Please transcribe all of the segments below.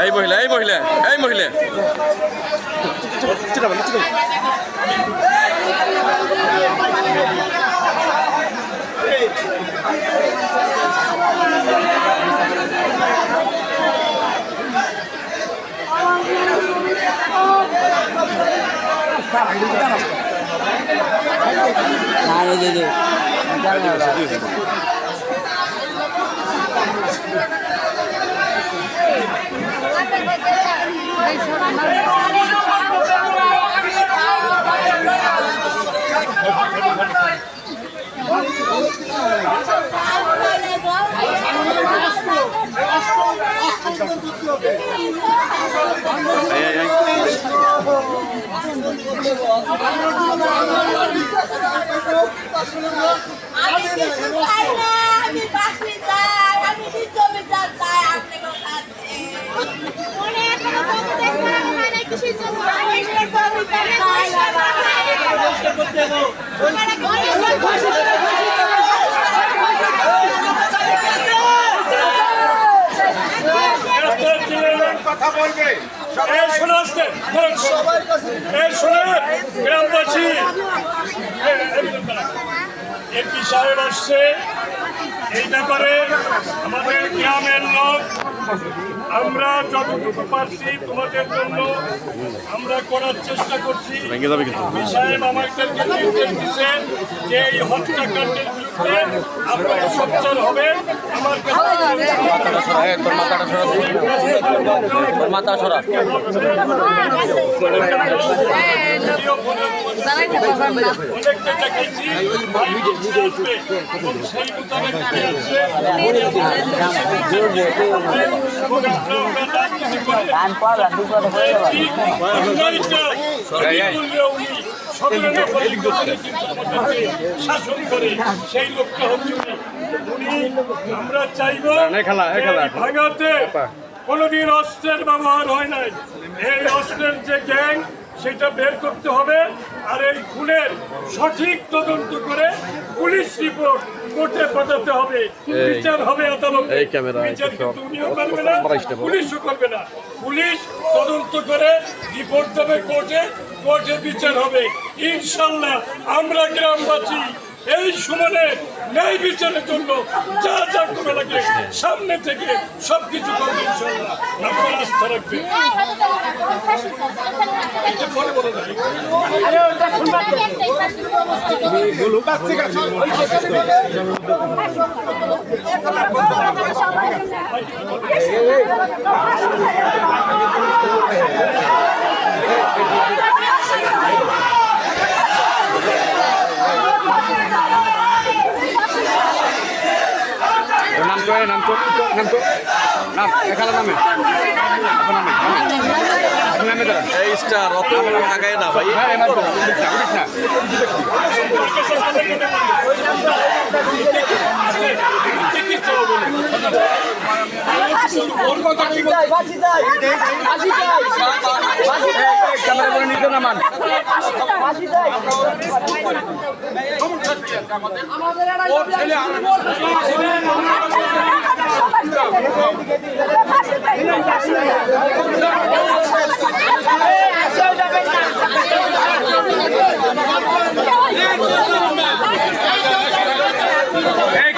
এই মহিলা এই মহিলা এই মহিলা কথা বলবে গ্রামবাসী এমপি সাহেব আসছে এই ব্যাপারে আমাদের গ্রামের লোক আমরা যতটুকু পারছি তোমাদের জন্য আমরা করার চেষ্টা করছি। সাহেব আমাদেরকে নির্দেশ দিচ্ছে যে এই হত্যাকাণ্ডের বিরুদ্ধে আপনারা সোচ্চার হবেন। আমার অনেকটা দেখেছি এবং সেই শাসন করে সেই লোকটা হচ্ছে উনি। আমরা চাইব ভাঙাতে কোনোদিন অস্ত্রের ব্যবহার হয় নাই। এই অস্ত্রের যে গ্যাং সেটা বের করতে হবে, আর এই খুনের সঠিক তদন্ত করে পুলিশ রিপোর্ট কোর্টে পাঠাতে হবে, বিচার হবে আদালতে। বিচার কিন্তু উনিও করবে না, পুলিশও করবে না। পুলিশ তদন্ত করে রিপোর্ট দেবে কোর্টে, কোর্টে বিচার হবে। ইনশাল্লাহ আমরা গ্রামবাসী এই সুমনে ন্যায় বিচারের জন্য যা যা করে লাগে সামনে থেকে সবকিছু করবে। ইনশাল্লাহ আপনার আস্থা রাখবে। নাম এখানে নামে এই স্টার অত আগায় না ভাই। ক্যামেরা করে নিতে নামান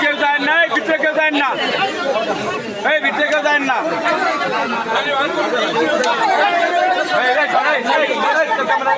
কেউ যায় না, ভিতরে কেউ যায় না, এই ভিতরে কেউ যায় না। ক্যামেরা